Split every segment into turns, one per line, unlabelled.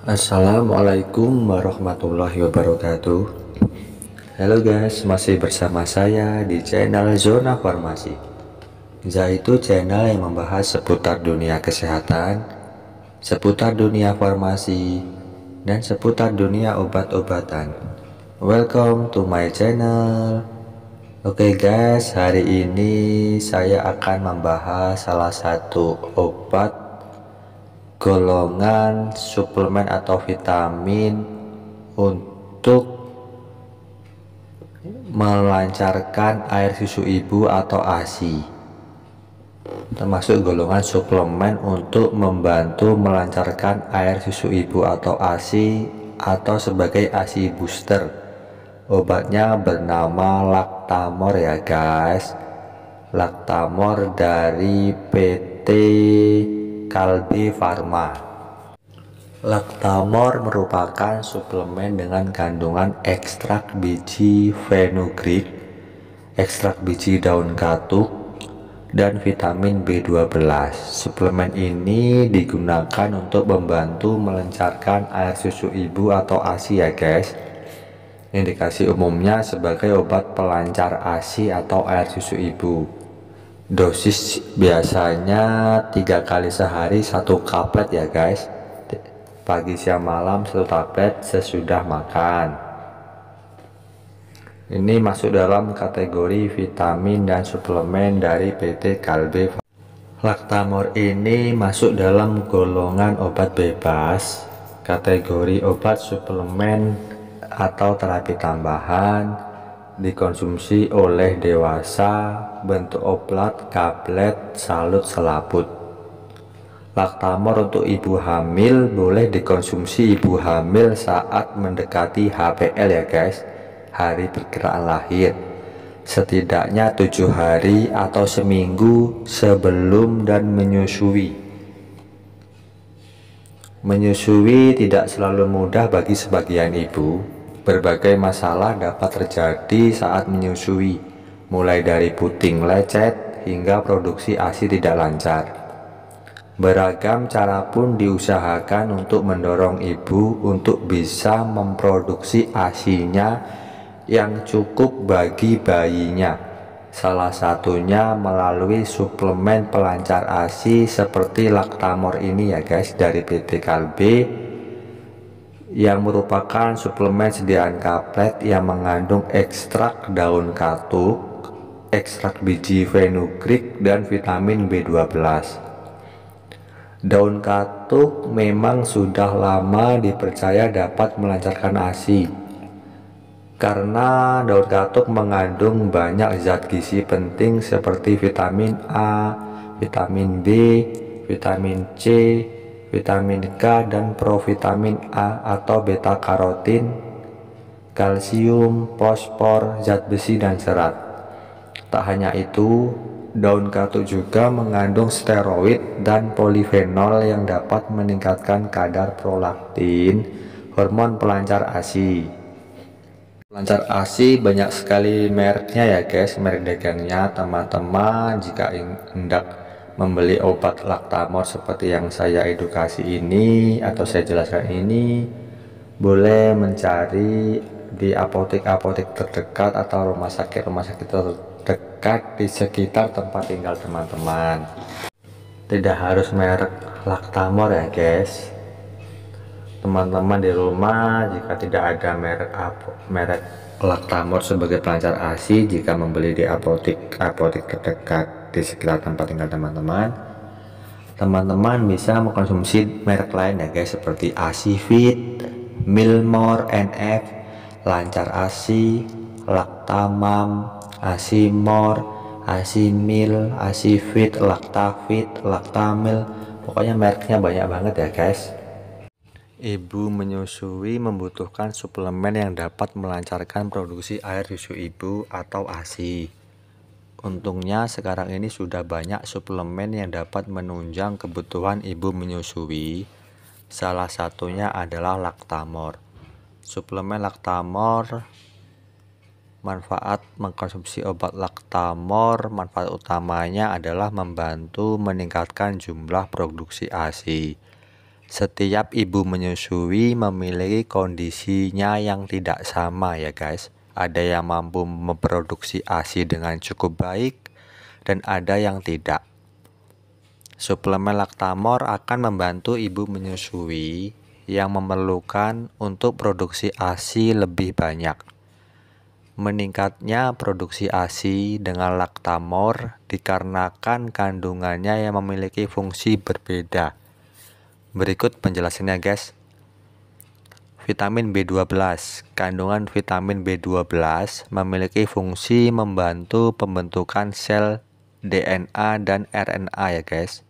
Assalamualaikum warahmatullahi wabarakatuh. Halo guys, masih bersama saya di channel Zona Farmasi, yaitu channel yang membahas seputar dunia kesehatan, seputar dunia farmasi, dan seputar dunia obat-obatan. Welcome to my channel. Oke guys, hari ini saya akan membahas salah satu obat golongan suplemen atau vitamin untuk melancarkan air susu ibu atau ASI, termasuk golongan suplemen untuk membantu melancarkan air susu ibu atau ASI atau sebagai ASI booster. Obatnya bernama Lactamor ya guys, Lactamor dari PT Kalbe Farma. Lactamor merupakan suplemen dengan kandungan ekstrak biji fenugreek, ekstrak biji daun katuk, dan vitamin B12. Suplemen ini digunakan untuk membantu melancarkan air susu ibu atau ASI ya guys. Indikasi umumnya sebagai obat pelancar ASI atau air susu ibu. Dosis biasanya 3 kali sehari 1 tablet ya guys, pagi siang malam 1 tablet sesudah makan. Ini masuk dalam kategori vitamin dan suplemen dari PT Kalbe. Lactamor ini masuk dalam golongan obat bebas, kategori obat suplemen atau terapi tambahan, dikonsumsi oleh dewasa, bentuk obat, tablet, salut, selaput. Lactamor untuk ibu hamil boleh dikonsumsi ibu hamil saat mendekati HPL ya guys, hari perkiraan lahir, setidaknya 7 hari atau seminggu sebelum dan menyusui. Menyusui tidak selalu mudah bagi sebagian ibu. Berbagai masalah dapat terjadi saat menyusui, mulai dari puting lecet hingga produksi ASI tidak lancar. Beragam cara pun diusahakan untuk mendorong ibu untuk bisa memproduksi ASI-nya yang cukup bagi bayinya. Salah satunya melalui suplemen pelancar ASI seperti Lactamor ini ya guys, dari PT Kalbe, yang merupakan suplemen sediaan tablet yang mengandung ekstrak daun katuk, ekstrak biji fenugreek, dan vitamin B12. Daun katuk memang sudah lama dipercaya dapat melancarkan ASI karena daun katuk mengandung banyak zat gizi penting seperti vitamin A, vitamin B, vitamin C, vitamin K, dan provitamin A atau beta karotin, kalsium, fosfor, zat besi, dan serat. Tak hanya itu, daun katuk juga mengandung steroid dan polifenol yang dapat meningkatkan kadar prolaktin, hormon pelancar ASI. Pelancar ASI banyak sekali mereknya ya guys, merek dagangnya. Teman-teman jika hendak membeli obat Lactamor seperti yang saya edukasi ini atau saya jelaskan ini, boleh mencari di apotek-apotek terdekat atau rumah sakit terdekat di sekitar tempat tinggal teman-teman. Tidak harus merek Lactamor ya guys. Teman-teman di rumah jika tidak ada merek Lactamor sebagai pelancar ASI, jika membeli di apotek terdekat di sekitar tempat tinggal teman-teman bisa mengkonsumsi merek lain ya guys, seperti ASI Fit, Milmor, NF, Lancar ASI, Lactamam, ASI More, ASI Mil, ASI Fit, Lactafit, Lactamil, pokoknya mereknya banyak banget ya guys. Ibu menyusui membutuhkan suplemen yang dapat melancarkan produksi air susu ibu atau ASI. Untungnya sekarang ini sudah banyak suplemen yang dapat menunjang kebutuhan ibu menyusui. Salah satunya adalah Lactamor. Suplemen Lactamor, manfaat mengkonsumsi obat Lactamor, manfaat utamanya adalah membantu meningkatkan jumlah produksi ASI. Setiap ibu menyusui memiliki kondisinya yang tidak sama ya guys. Ada yang mampu memproduksi ASI dengan cukup baik dan ada yang tidak. Suplemen Lactamor akan membantu ibu menyusui yang memerlukan untuk produksi ASI lebih banyak. Meningkatnya produksi ASI dengan Lactamor dikarenakan kandungannya yang memiliki fungsi berbeda. Berikut penjelasannya guys. Vitamin B12. Kandungan vitamin B12 memiliki fungsi membantu pembentukan sel DNA dan RNA ya guys,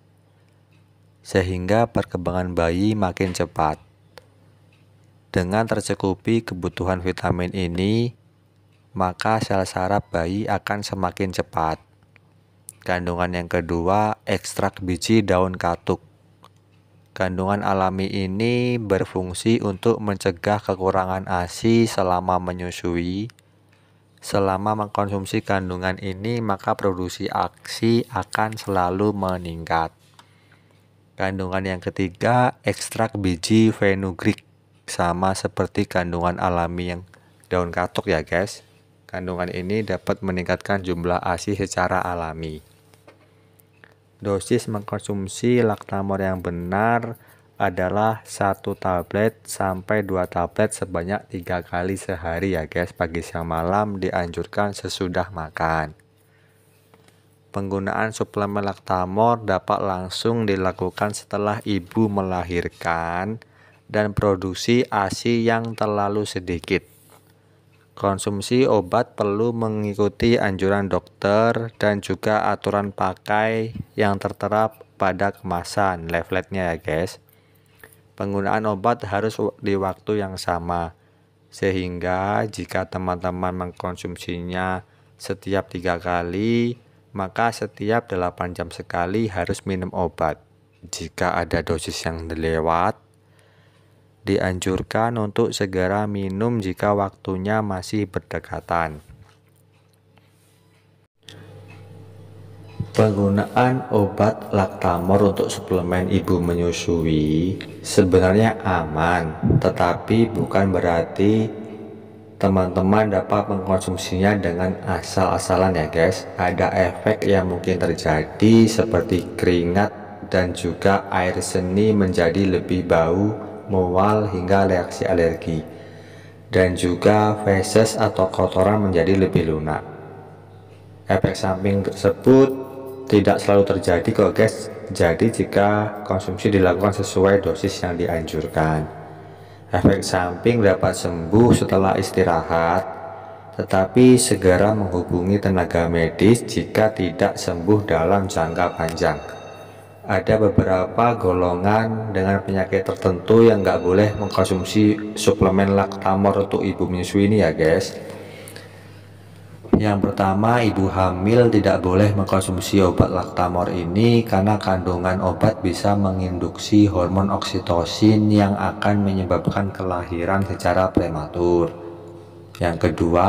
sehingga perkembangan bayi makin cepat. Dengan tercukupi kebutuhan vitamin ini, maka sel saraf bayi akan semakin cepat. Kandungan yang kedua, ekstrak biji daun katuk. Kandungan alami ini berfungsi untuk mencegah kekurangan ASI selama menyusui. Selama mengkonsumsi kandungan ini, maka produksi ASI akan selalu meningkat. Kandungan yang ketiga, ekstrak biji fenugreek. Sama seperti kandungan alami yang daun katuk ya guys. Kandungan ini dapat meningkatkan jumlah ASI secara alami. Dosis mengkonsumsi Lactamor yang benar adalah 1 tablet sampai 2 tablet sebanyak 3 kali sehari ya guys. Pagi siang malam dianjurkan sesudah makan. Penggunaan suplemen Lactamor dapat langsung dilakukan setelah ibu melahirkan dan produksi ASI yang terlalu sedikit. Konsumsi obat perlu mengikuti anjuran dokter dan juga aturan pakai yang tertera pada kemasan leafletnya ya guys. Penggunaan obat harus di waktu yang sama, sehingga jika teman-teman mengkonsumsinya setiap 3 kali, maka setiap 8 jam sekali harus minum obat. Jika ada dosis yang lewat, dianjurkan untuk segera minum jika waktunya masih berdekatan. Penggunaan obat Lactamor untuk suplemen ibu menyusui sebenarnya aman, tetapi bukan berarti teman-teman dapat mengkonsumsinya dengan asal-asalan ya guys. Ada efek yang mungkin terjadi seperti keringat dan juga air seni menjadi lebih bau, mual hingga reaksi alergi, dan juga feses atau kotoran menjadi lebih lunak. Efek samping tersebut tidak selalu terjadi kok guys. Jadi jika konsumsi dilakukan sesuai dosis yang dianjurkan, efek samping dapat sembuh setelah istirahat, tetapi segera menghubungi tenaga medis jika tidak sembuh dalam jangka panjang. Ada beberapa golongan dengan penyakit tertentu yang nggak boleh mengkonsumsi suplemen Lactamor untuk ibu menyusui ini ya guys. Yang pertama, ibu hamil tidak boleh mengkonsumsi obat Lactamor ini karena kandungan obat bisa menginduksi hormon oksitosin yang akan menyebabkan kelahiran secara prematur. Yang kedua,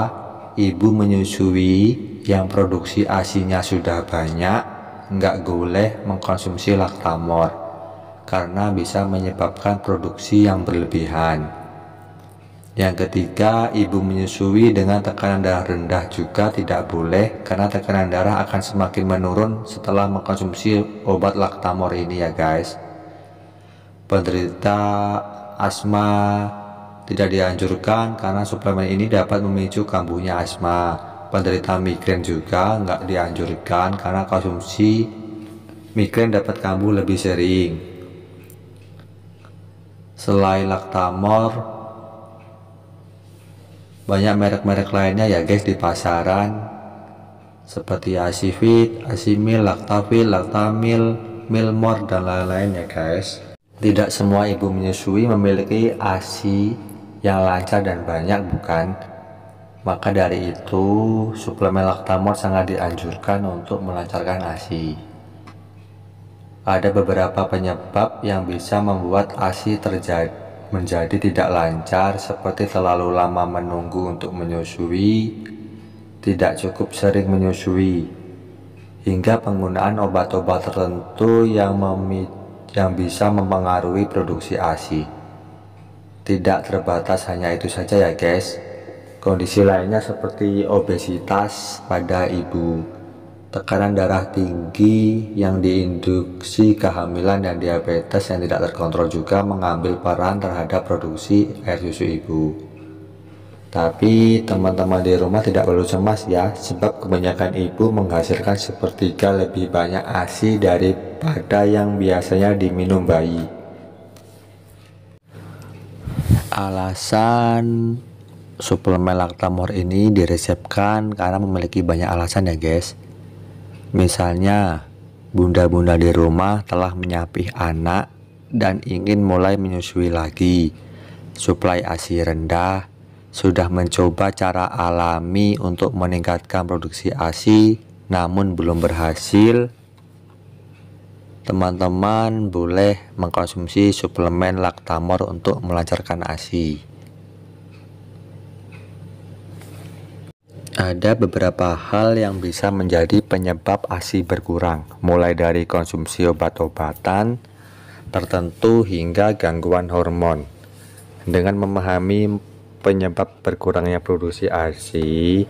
ibu menyusui yang produksi ASI-nya sudah banyak nggak boleh mengkonsumsi Lactamor karena bisa menyebabkan produksi yang berlebihan. Yang ketiga, ibu menyusui dengan tekanan darah rendah juga tidak boleh karena tekanan darah akan semakin menurun setelah mengkonsumsi obat Lactamor ini ya guys. Penderita asma tidak dianjurkan karena suplemen ini dapat memicu kambuhnya asma. Penderita migrain juga nggak dianjurkan karena konsumsi migrain dapat kambuh lebih sering. Selain Lactamor, banyak merek-merek lainnya ya guys di pasaran, seperti Asifit, Asimil, Lactavil, Lactamil, Milmor, dan lain-lain ya guys. Tidak semua ibu menyusui memiliki ASI yang lancar dan banyak, bukan? Maka dari itu, suplemen Lactamor sangat dianjurkan untuk melancarkan ASI. Ada beberapa penyebab yang bisa membuat ASI menjadi tidak lancar, seperti terlalu lama menunggu untuk menyusui, tidak cukup sering menyusui, hingga penggunaan obat-obat tertentu yang bisa mempengaruhi produksi ASI. Tidak terbatas hanya itu saja ya guys. Kondisi lainnya seperti obesitas pada ibu, tekanan darah tinggi yang diinduksi kehamilan, dan diabetes yang tidak terkontrol juga mengambil peran terhadap produksi air susu ibu. Tapi teman-teman di rumah tidak perlu cemas ya, sebab kebanyakan ibu menghasilkan sepertiga lebih banyak ASI daripada yang biasanya diminum bayi. Alasan suplemen Lactamore ini diresepkan karena memiliki banyak alasan ya guys. Misalnya, bunda-bunda di rumah telah menyapih anak dan ingin mulai menyusui lagi, suplai ASI rendah, sudah mencoba cara alami untuk meningkatkan produksi ASI namun belum berhasil. Teman-teman boleh mengkonsumsi suplemen Lactamore untuk melancarkan ASI. Ada beberapa hal yang bisa menjadi penyebab ASI berkurang, mulai dari konsumsi obat-obatan tertentu hingga gangguan hormon. Dengan memahami penyebab berkurangnya produksi ASI,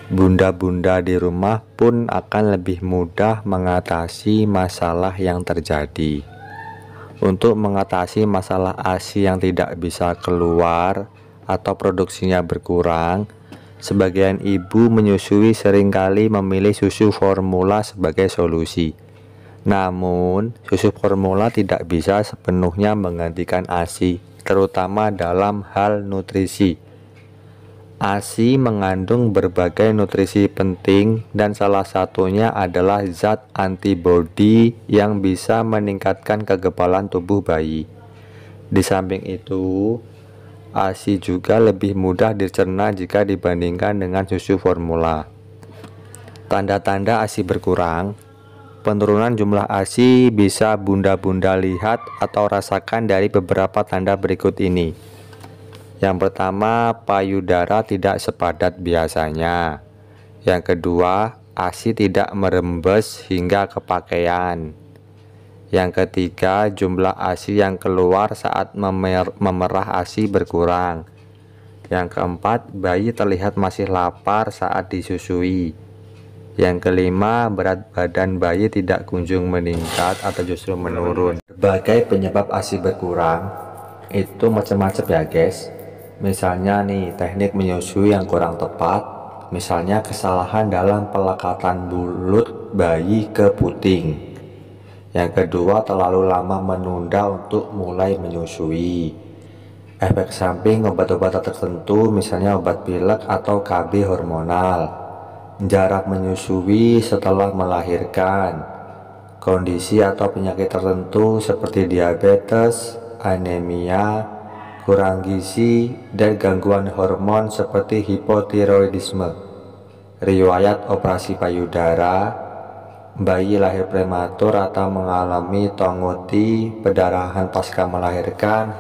bunda-bunda di rumah pun akan lebih mudah mengatasi masalah yang terjadi. Untuk mengatasi masalah ASI yang tidak bisa keluar atau produksinya berkurang, sebagian ibu menyusui seringkali memilih susu formula sebagai solusi. Namun, susu formula tidak bisa sepenuhnya menggantikan ASI, terutama dalam hal nutrisi. ASI mengandung berbagai nutrisi penting dan salah satunya adalah zat antibodi yang bisa meningkatkan kekebalan tubuh bayi. Di samping itu, ASI juga lebih mudah dicerna jika dibandingkan dengan susu formula. Tanda-tanda ASI berkurang. Penurunan jumlah ASI bisa bunda-bunda lihat atau rasakan dari beberapa tanda berikut ini. Yang pertama, payudara tidak sepadat biasanya. Yang kedua, ASI tidak merembes hingga ke pakaian. Yang ketiga, jumlah ASI yang keluar saat memerah ASI berkurang. Yang keempat, bayi terlihat masih lapar saat disusui. Yang kelima, berat badan bayi tidak kunjung meningkat atau justru menurun. Berbagai penyebab ASI berkurang itu macam-macam ya guys. Misalnya nih, teknik menyusui yang kurang tepat, misalnya kesalahan dalam pelekatan mulut bayi ke puting. Yang kedua, terlalu lama menunda untuk mulai menyusui. Efek samping obat-obatan tertentu, misalnya obat pilek atau KB hormonal. Jarak menyusui setelah melahirkan. Kondisi atau penyakit tertentu seperti diabetes, anemia, kurang gizi, dan gangguan hormon seperti hipotiroidisme. Riwayat operasi payudara, bayi lahir prematur atau mengalami tongoti, perdarahan pasca melahirkan,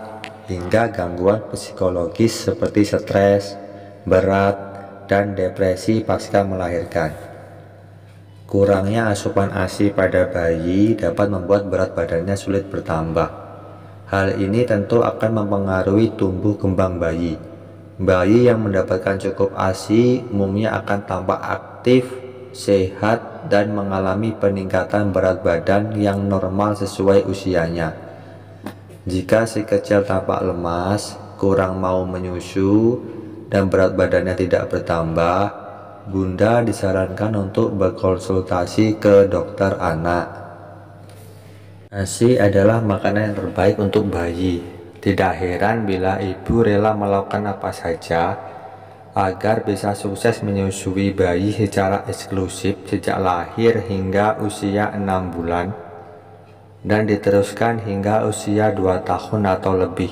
hingga gangguan psikologis seperti stres, berat, dan depresi pasca melahirkan. Kurangnya asupan ASI pada bayi dapat membuat berat badannya sulit bertambah. Hal ini tentu akan mempengaruhi tumbuh kembang bayi. Bayi yang mendapatkan cukup ASI umumnya akan tampak aktif, sehat, dan mengalami peningkatan berat badan yang normal sesuai usianya. Jika si kecil tampak lemas, kurang mau menyusu, dan berat badannya tidak bertambah, bunda disarankan untuk berkonsultasi ke dokter anak. ASI adalah makanan yang terbaik untuk bayi. Tidak heran bila ibu rela melakukan apa saja agar bisa sukses menyusui bayi secara eksklusif sejak lahir hingga usia 6 bulan dan diteruskan hingga usia 2 tahun atau lebih.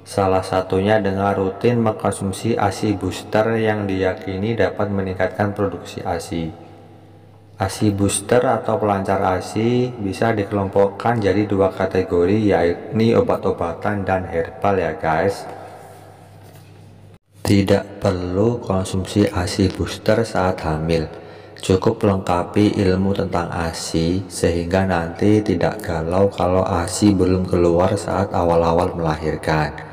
Salah satunya dengan rutin mengkonsumsi ASI booster yang diyakini dapat meningkatkan produksi ASI. ASI booster atau pelancar ASI bisa dikelompokkan jadi dua kategori, yakni obat-obatan dan herbal ya guys. Tidak perlu konsumsi ASI booster saat hamil. Cukup lengkapi ilmu tentang ASI sehingga nanti tidak galau kalau ASI belum keluar saat awal-awal melahirkan.